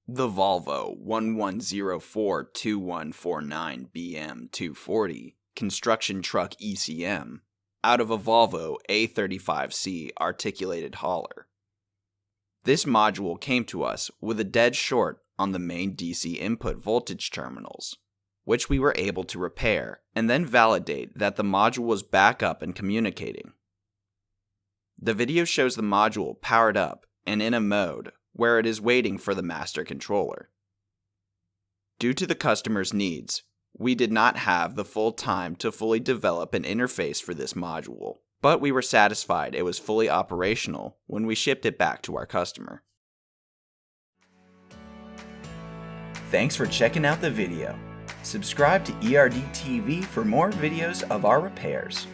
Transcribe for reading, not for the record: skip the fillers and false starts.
The Volvo 11042149BM240 construction truck ECM out of a Volvo A35C Articulated hauler. This module came to us with a dead short on the main DC input voltage terminals, which we were able to repair and then validate that the module was back up and communicating. The video shows the module powered up and in a mode where it is waiting for the master controller. Due to the customer's needs, we did not have the full time to fully develop an interface for this module, but we were satisfied it was fully operational when we shipped it back to our customer. Thanks for checking out the video. Subscribe to ERD TV for more videos of our repairs.